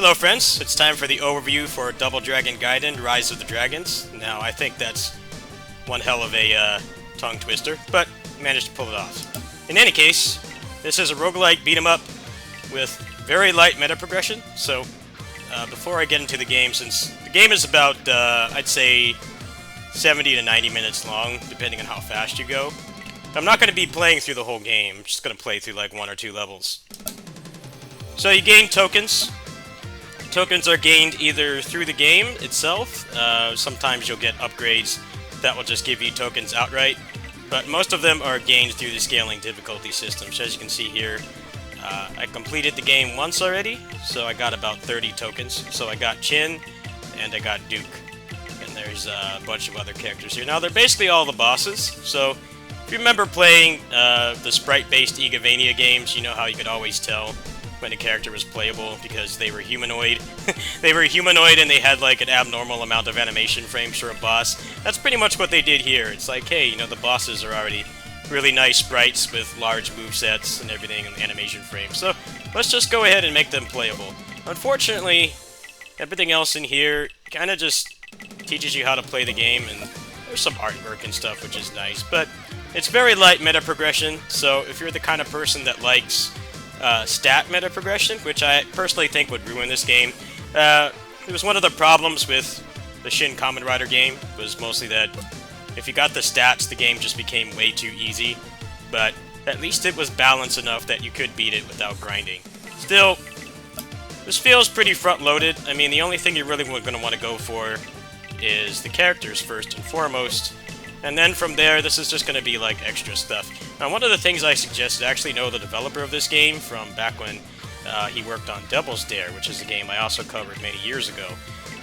Hello friends, it's time for the overview for Double Dragon Gaiden, Rise of the Dragons. Now, I think that's one hell of a tongue twister, but managed to pull it off. In any case, this is a roguelike beat-em-up with very light meta progression, so before I get into the game, since the game is about, I'd say, 70 to 90 minutes long, depending on how fast you go, I'm not going to be playing through the whole game, I'm just going to play through like 1 or 2 levels. So you gain tokens. Tokens are gained either through the game itself, sometimes you'll get upgrades that will just give you tokens outright, but most of them are gained through the scaling difficulty system. So as you can see here, I completed the game once already, so I got about 30 tokens. So I got Chin, and I got Duke, and there's a bunch of other characters here. Now they're basically all the bosses, so if you remember playing the sprite-based Igavania games, you know how you could always tell when a character was playable because they were humanoid. They were humanoid and they had like an abnormal amount of animation frames for a boss. That's pretty much what they did here. It's like, hey, you know, the bosses are already really nice sprites with large movesets and everything and animation frames. So let's just go ahead and make them playable. Unfortunately, everything else in here kind of just teaches you how to play the game, and there's some artwork and stuff, which is nice, but it's very light meta progression. So if you're the kind of person that likes stat meta progression, which I personally think would ruin this game. It was one of the problems with the Shin Kamen Rider game, was mostly that if you got the stats, the game just became way too easy, but at least it was balanced enough that you could beat it without grinding. Still, this feels pretty front-loaded. I mean, the only thing you're really going to want to go for is the characters first and foremost, and then from there, this is just going to be like extra stuff. Now, one of the things I suggest is actually know the developer of this game from back when he worked on Devil's Dare, which is a game I also covered many years ago.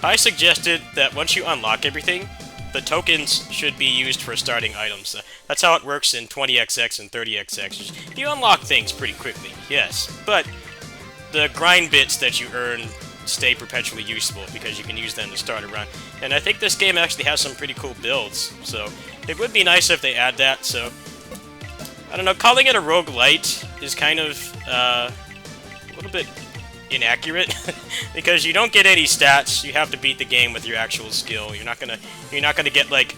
I suggested that once you unlock everything, the tokens should be used for starting items. That's how it works in 20XX and 30XX. You unlock things pretty quickly, yes, but the grind bits that you earn stay perpetually useful because you can use them to start a run. And I think this game actually has some pretty cool builds, so it would be nice if they add that. So I don't know, calling it a roguelite is kind of a little bit inaccurate because you don't get any stats. You have to beat the game with your actual skill. You're not gonna get like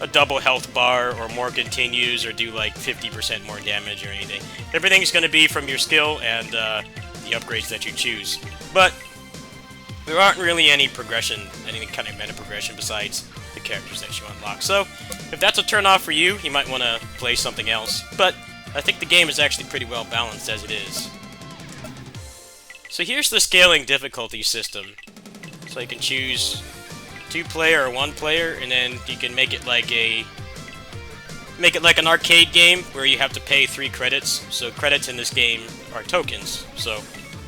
a double health bar or more continues or do like 50% more damage or anything. Everything's gonna be from your skill and the upgrades that you choose. But there aren't really any progression, any kind of meta progression besides the characters that you unlock. So, if that's a turn off for you, you might want to play something else. But I think the game is actually pretty well balanced as it is. So here's the scaling difficulty system. So you can choose 2-player or 1-player, and then you can make it like an arcade game where you have to pay 3 credits. So credits in this game are tokens. So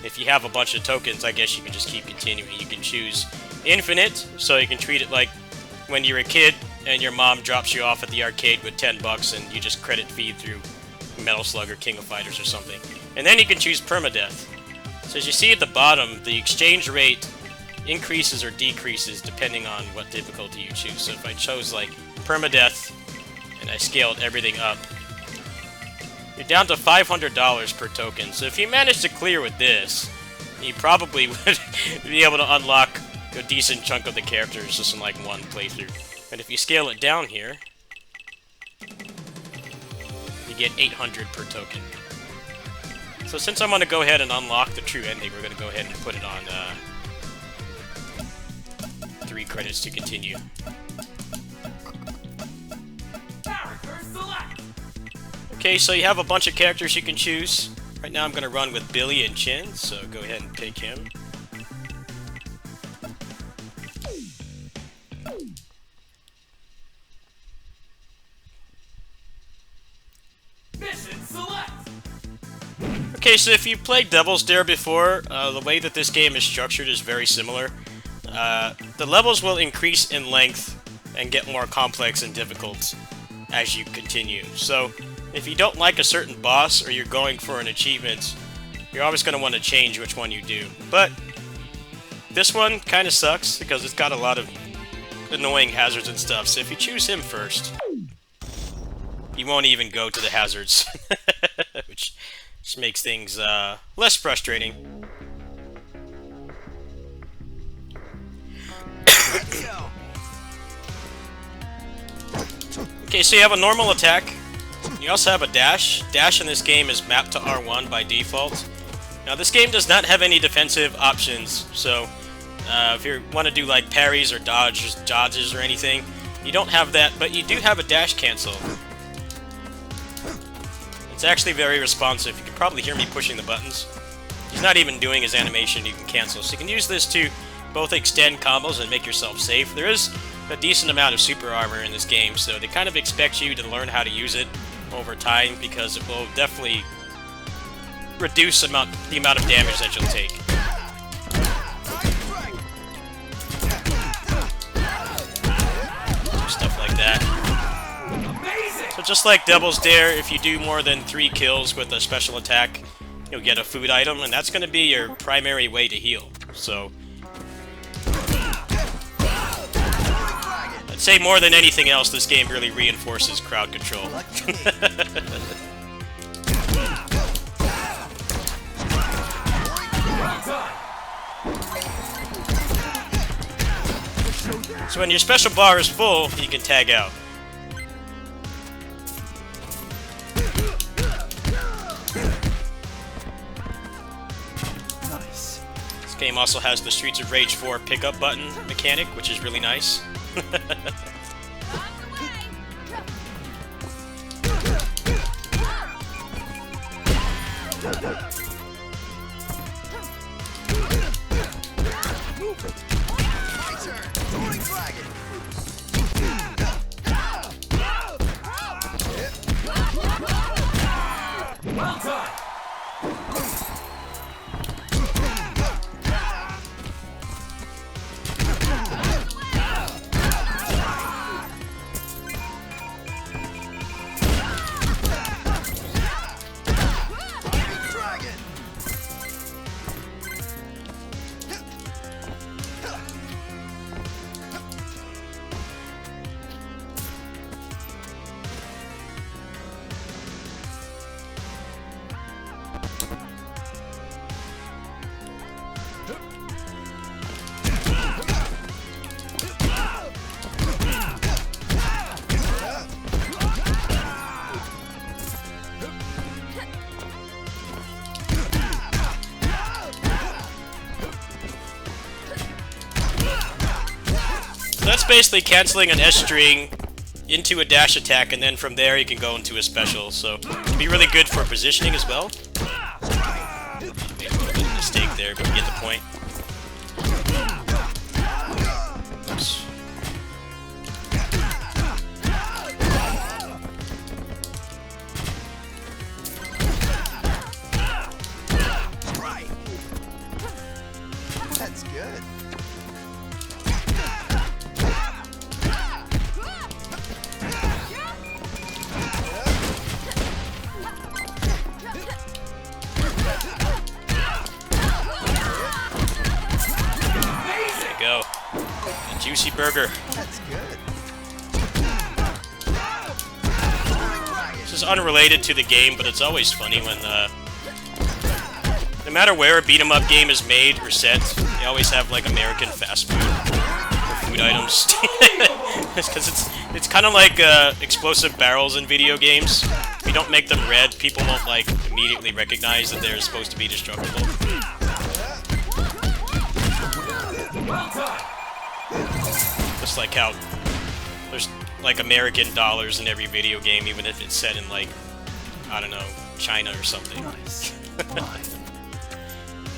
if you have a bunch of tokens, I guess you can just keep continuing. You can choose infinite, so you can treat it like when you're a kid and your mom drops you off at the arcade with 10 bucks and you just credit feed through Metal Slug or King of Fighters or something. And then you can choose permadeath. So as you see at the bottom, the exchange rate increases or decreases depending on what difficulty you choose. So if I chose like permadeath and I scaled everything up, you're down to $500 per token. So if you manage to clear with this, you probably would be able to unlock a decent chunk of the characters just in like one playthrough. And if you scale it down here, you get 800 per token. So since I'm going to go ahead and unlock the true ending, we're going to go ahead and put it on 3 credits to continue. Okay, so you have a bunch of characters you can choose. Right now I'm going to run with Billy and Chin, so go ahead and pick him. Mission select! Okay, so if you played Devil's Dare before, the way that this game is structured is very similar. The levels will increase in length and get more complex and difficult as you continue. So if you don't like a certain boss or you're going for an achievement, you're always going to want to change which one you do. But this one kind of sucks because it's got a lot of annoying hazards and stuff. So if you choose him first, you won't even go to the hazards, which just makes things less frustrating. Okay, so you have a normal attack. You also have a dash. Dash in this game is mapped to R1 by default. Now, this game does not have any defensive options, so if you want to do like parries or dodges or anything, you don't have that, but you do have a dash cancel. It's actually very responsive. You can probably hear me pushing the buttons. He's not even doing his animation, you can cancel. So you can use this to both extend combos and make yourself safe. There is a decent amount of super armor in this game, so they kind of expect you to learn how to use it over time, because it will definitely reduce the amount of damage that you'll take. Stuff like that. So just like Devil's Dare, if you do more than 3 kills with a special attack, you'll get a food item, and that's going to be your primary way to heal. So I'd say more than anything else, this game really reinforces crowd control. So when your special bar is full, you can tag out. Nice. This game also has the Streets of Rage 4 pickup button mechanic, which is really nice. Well done. That's basically canceling an S string into a dash attack, and then from there you can go into a special, so it can be really good for positioning as well. Made a little bit of a mistake there, but you get the point. Oops. That's good. Go. A juicy burger. That's good. This is unrelated to the game, but it's always funny when, no matter where a beat-em-up game is made or set, they always have, like, American fast food or food items. Because it's kind of like explosive barrels in video games. If you don't make them red, people won't, like, immediately recognize that they're supposed to be destructible. Just like how there's like American dollars in every video game, even if it's set in like, I don't know, China or something. Nice.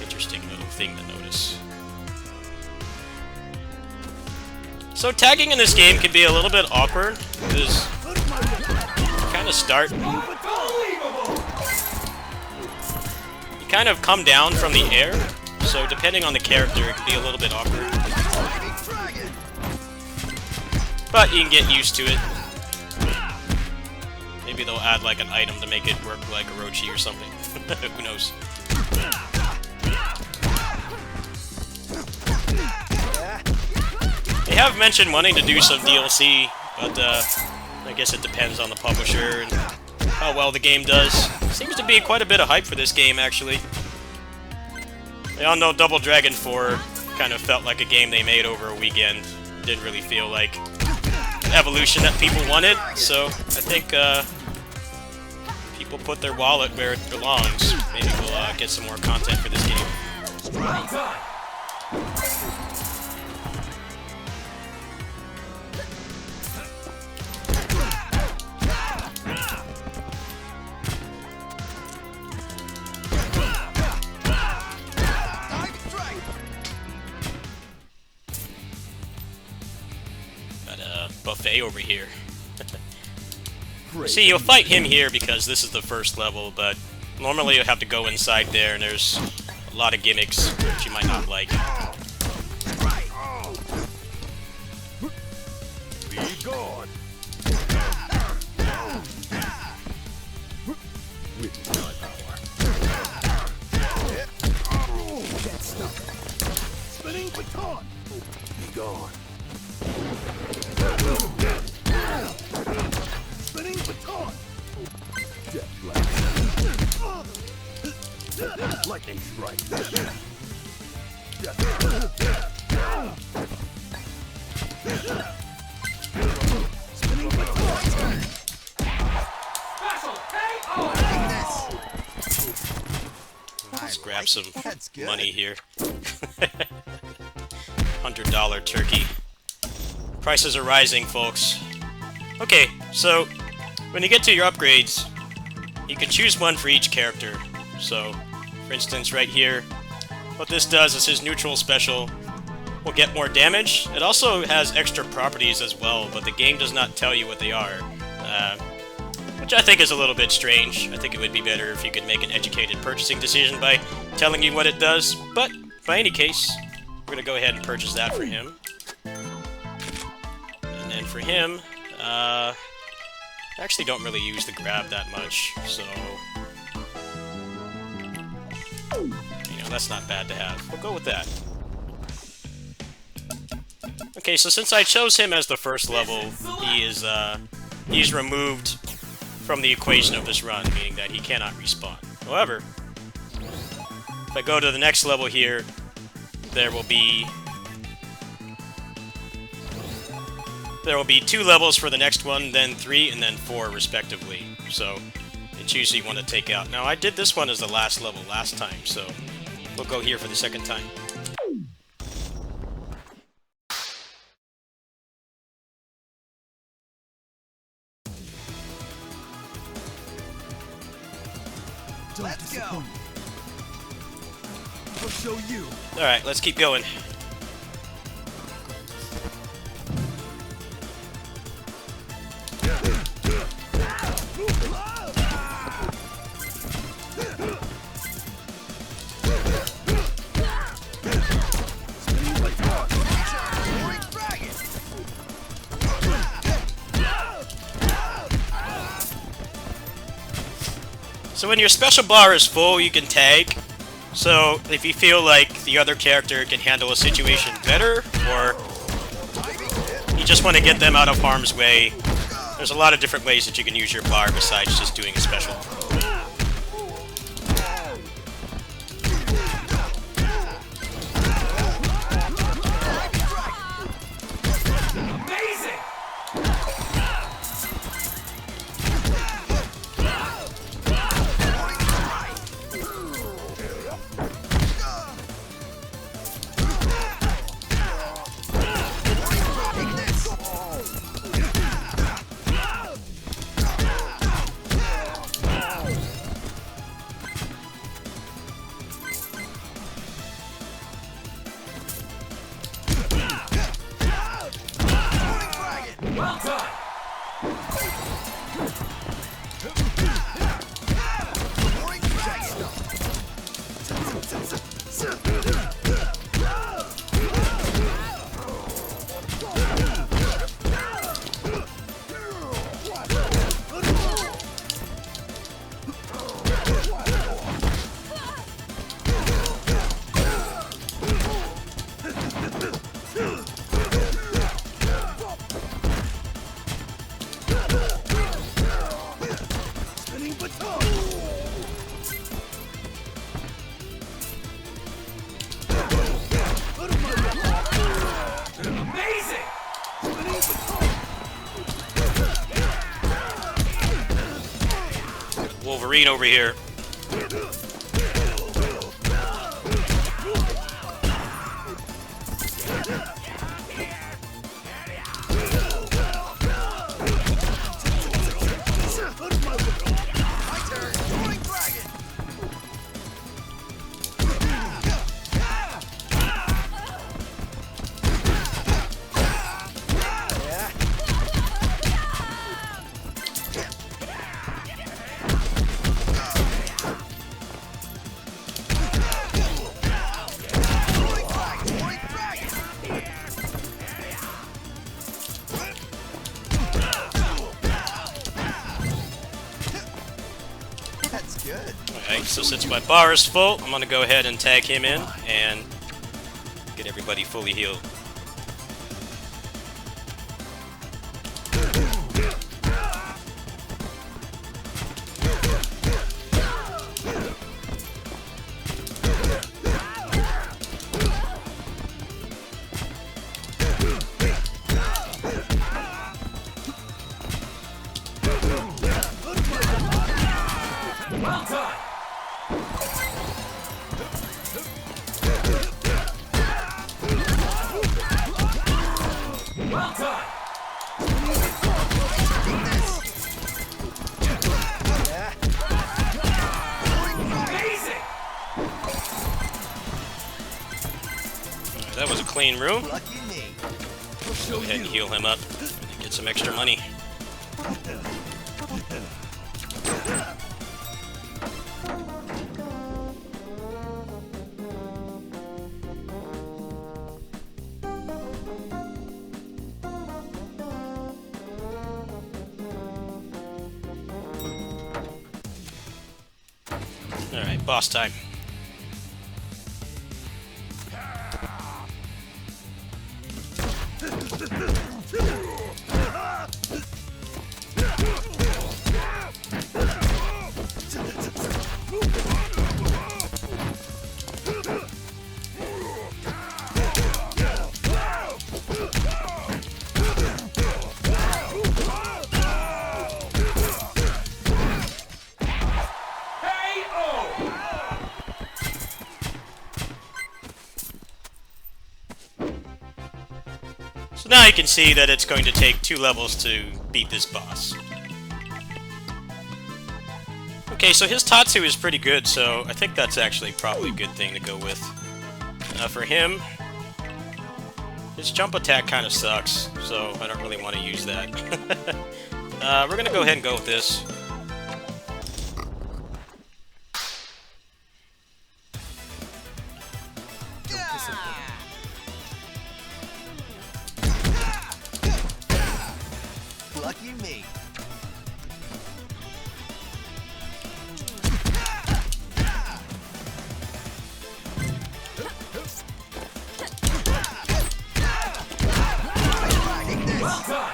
Interesting little thing to notice. So tagging in this game can be a little bit awkward, because you kind of start... You kind of come down from the air, so depending on the character, it can be a little bit awkward. But you can get used to it. Maybe they'll add like an item to make it work like Orochi or something. Who knows? They have mentioned wanting to do some DLC, but I guess it depends on the publisher and how well the game does. Seems to be quite a bit of hype for this game, actually. We all know Double Dragon 4 kind of felt like a game they made over a weekend. didn't really feel like the evolution that people wanted, so I think people put their wallet where it belongs. Maybe we'll get some more content for this game. Got a buffet over here. See, you'll fight him here because this is the first level, but normally you'll have to go inside there, and there's a lot of gimmicks which you might not like. Be gone. With my power. Get stuck. Spinning baton. Be gone. Spinning baton. Death blast. Lightning strike. Spinning baton. Let's grab some That's good. money here. $100 turkey. Prices are rising, folks. Okay, so when you get to your upgrades, you can choose one for each character. So, for instance, right here, what this does is his neutral special will get more damage. It also has extra properties as well, but the game does not tell you what they are, which I think is a little bit strange. I think it would be better if you could make an educated purchasing decision by telling you what it does, but by any case, we're going to go ahead and purchase that for him. And then for him, I actually don't really use the grab that much, so you know, that's not bad to have. We'll go with that. Okay, so since I chose him as the first level, he's removed from the equation of this run, meaning that he cannot respawn. However, if I go to the next level here, there will be 2 levels for the next one, then 3, and then 4, respectively. So, you choose who you want to take out. Now, I did this one as the last level last time, so we'll go here for the second time. Let's go. I'll show you. Alright, let's keep going. So when your special bar is full, you can tag. So if you feel like the other character can handle a situation better, or you just want to get them out of harm's way, there's a lot of different ways that you can use your bar besides just doing a special. Wolverine over here. Alright, so since my bar is full, I'm gonna go ahead and tag him in and get everybody fully healed. That was a clean room. Go ahead and heal him up and get some extra money. Alright, boss time. So now you can see that it's going to take 2 levels to beat this boss. Okay, so his Tatsu is pretty good, so I think that's actually probably a good thing to go with. For him, his jump attack kind of sucks, so I don't really want to use that. We're gonna go ahead and go with this. Lucky me. Well done.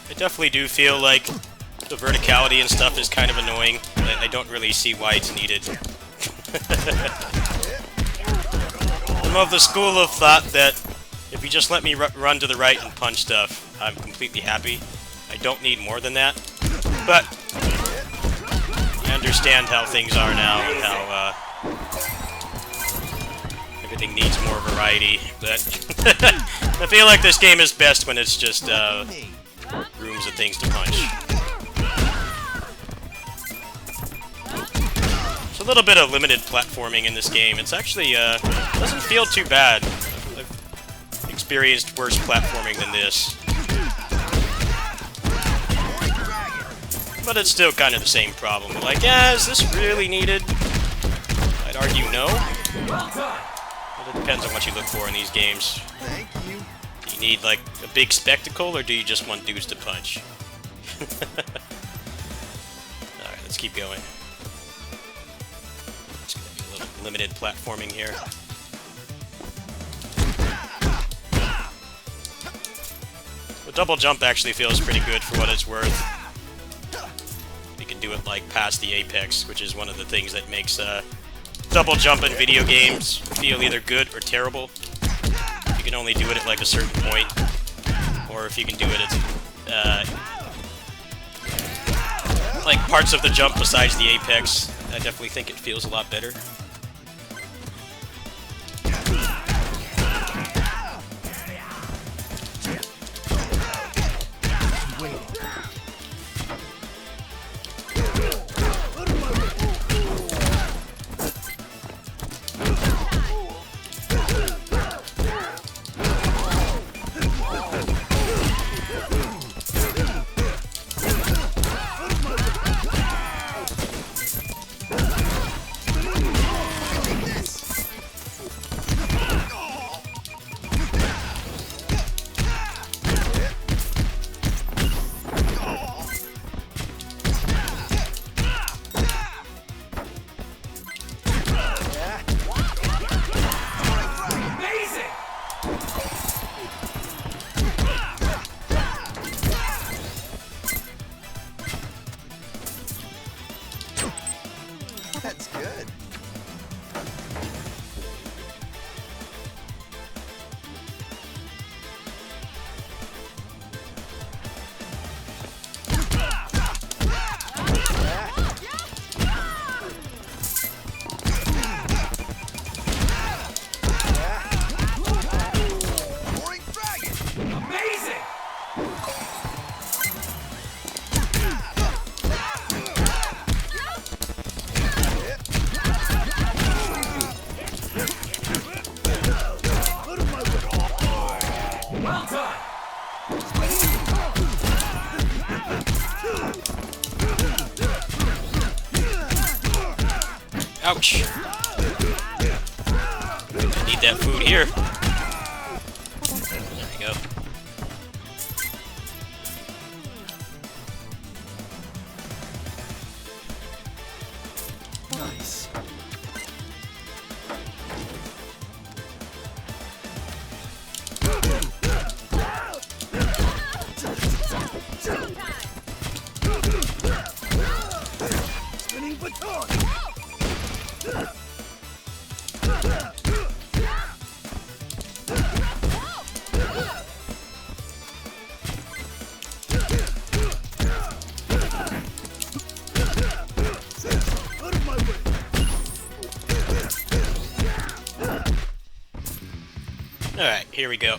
I definitely do feel like the verticality and stuff is kind of annoying, but I don't really see why it's needed. I'm of the school of thought that if you just let me run to the right and punch stuff, I'm completely happy. I don't need more than that, but I understand how things are now and how everything needs more variety, but I feel like this game is best when it's just rooms of things to punch. a little bit of limited platforming in this game. It's actually, doesn't feel too bad. I've experienced worse platforming than this. But it's still kind of the same problem. Like, yeah, is this really needed? I'd argue no. But it depends on what you look for in these games. Thank you. Do you need, like, a big spectacle, or do you just want dudes to punch? Alright, let's keep going. It's gonna be a little limited platforming here. The double jump actually feels pretty good for what it's worth. You can do it, like, past the apex, which is one of the things that makes, double jump in video games feel either good or terrible. You can only do it at, like, a certain point. Or if you can do it at, like, parts of the jump besides the apex, I definitely think it feels a lot better. That's good. Ouch! I need that food here. There you go. Nice. Spinning baton. Out of my way. Alright, here we go.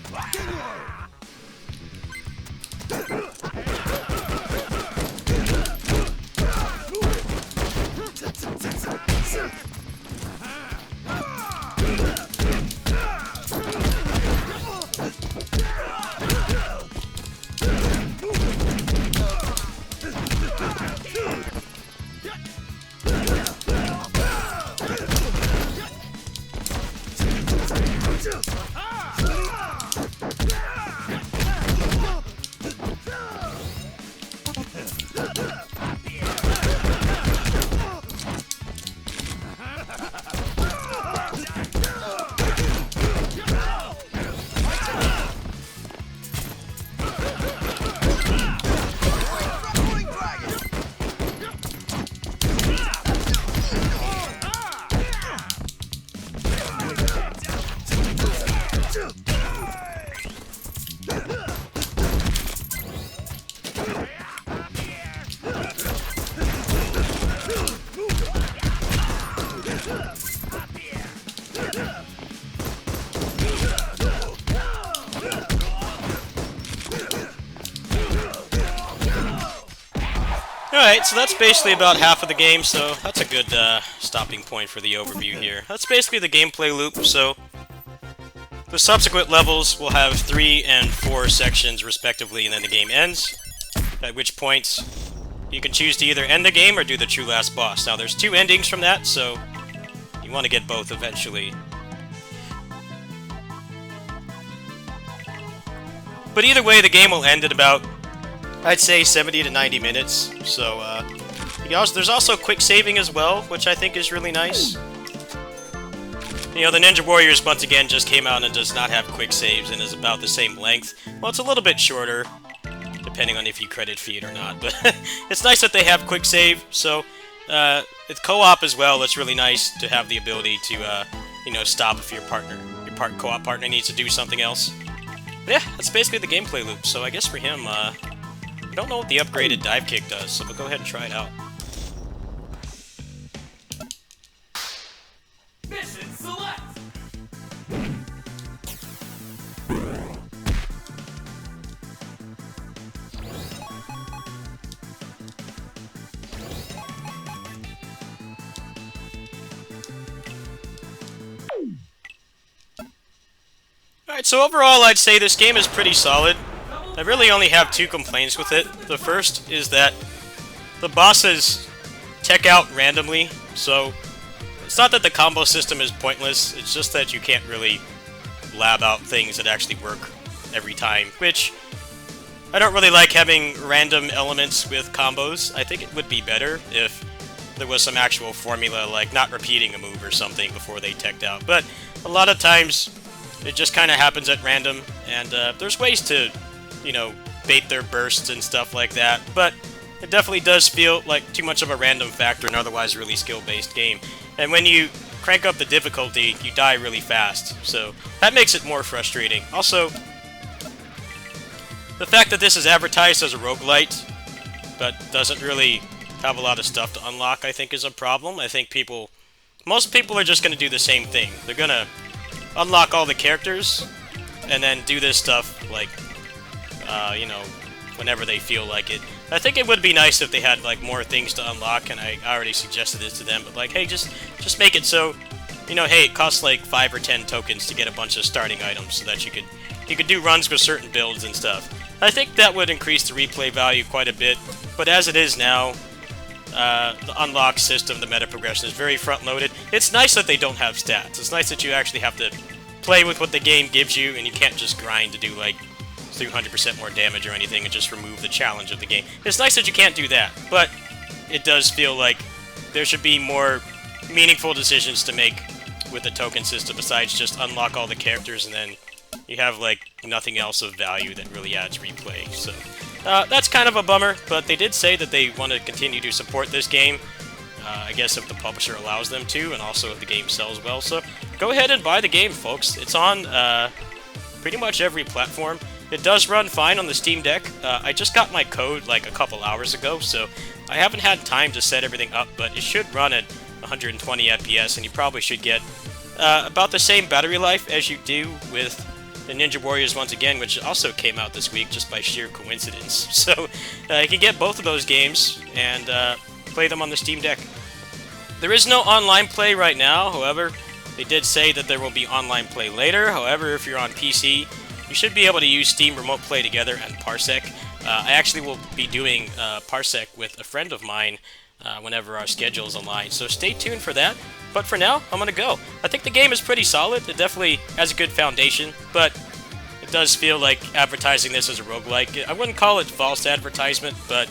Alright, so that's basically about half of the game, so that's a good stopping point for the overview here. That's basically the gameplay loop, so the subsequent levels will have 3 and 4 sections respectively, and then the game ends, at which point you can choose to either end the game or do the true last boss. Now there's 2 endings from that, so you want to get both eventually. But either way, the game will end at about, I'd say, 70 to 90 minutes, so there's also quick saving as well, which I think is really nice. You know, the Ninja Warriors, once again, just came out and does not have quick saves and is about the same length. Well, it's a little bit shorter, depending on if you credit feed or not, but it's nice that they have quick save, so it's co-op as well. It's really nice to have the ability to, you know, stop if your co-op partner needs to do something else. But yeah, that's basically the gameplay loop, so I guess for him, I don't know what the upgraded dive kick does, so we'll go ahead and try it out. Mission select! Alright, so overall I'd say this game is pretty solid. I really only have 2 complaints with it. The first is that the bosses tech out randomly, so it's not that the combo system is pointless, it's just that you can't really lab out things that actually work every time, which I don't really like having random elements with combos. I think it would be better if there was some actual formula, like not repeating a move or something before they teched out, but a lot of times it just kind of happens at random, and there's ways to, you know, bait their bursts and stuff like that, but it definitely does feel like too much of a random factor in an otherwise really skill-based game. And when you crank up the difficulty, you die really fast, so that makes it more frustrating. Also, the fact that this is advertised as a roguelite, but doesn't really have a lot of stuff to unlock, I think is a problem. I think most people are just going to do the same thing. They're going to unlock all the characters, and then do this stuff, like, you know, whenever they feel like it. I think it would be nice if they had, like, more things to unlock, and I already suggested this to them, but, like, hey, just make it so, you know, hey, it costs, like, 5 or 10 tokens to get a bunch of starting items, so that you could do runs with certain builds and stuff. I think that would increase the replay value quite a bit, but as it is now, the unlock system, the meta progression is very front-loaded. It's nice that they don't have stats. It's nice that you actually have to play with what the game gives you, and you can't just grind to do, like, 300% more damage or anything and just remove the challenge of the game. It's nice that you can't do that, but it does feel like there should be more meaningful decisions to make with the token system besides just unlock all the characters and then you have, like, nothing else of value that really adds replay. So that's kind of a bummer, but they did say that they want to continue to support this game. I guess if the publisher allows them to, and also if the game sells well. So go ahead and buy the game, folks. It's on pretty much every platform. It does run fine on the Steam Deck. I just got my code like a couple hours ago, so I haven't had time to set everything up, but it should run at 120 FPS, and you probably should get about the same battery life as you do with the Ninja Warriors once again, which also came out this week just by sheer coincidence. So you can get both of those games and play them on the Steam Deck. There is no online play right now, however, they did say that there will be online play later. However, if you're on PC, you should be able to use Steam Remote Play Together and Parsec. I actually will be doing Parsec with a friend of mine whenever our schedule is aligned, so stay tuned for that. But for now, I'm going to go. I think the game is pretty solid. It definitely has a good foundation, but it does feel like advertising this as a roguelike. I wouldn't call it false advertisement, but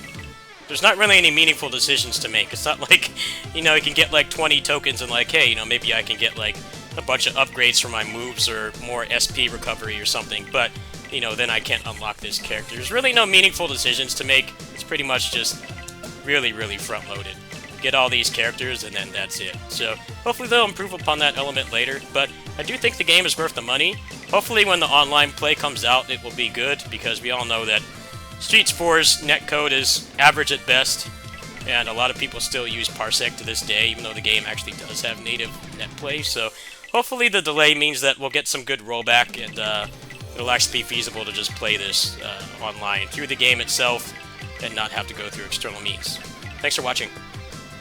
there's not really any meaningful decisions to make. It's not like, you know, you can get like 20 tokens and like, hey, you know, maybe I can get like a bunch of upgrades for my moves or more SP recovery or something, but, you know, then I can't unlock this character. There's really no meaningful decisions to make. It's pretty much just really, really front-loaded. Get all these characters, and then that's it. So, hopefully they'll improve upon that element later, but I do think the game is worth the money. Hopefully when the online play comes out, it will be good, because we all know that Streets 4's netcode is average at best, and a lot of people still use Parsec to this day, even though the game actually does have native net play. So, hopefully the delay means that we'll get some good rollback, and it'll actually be feasible to just play this online. Through the game itself, and not have to go through external means. Thanks for watching.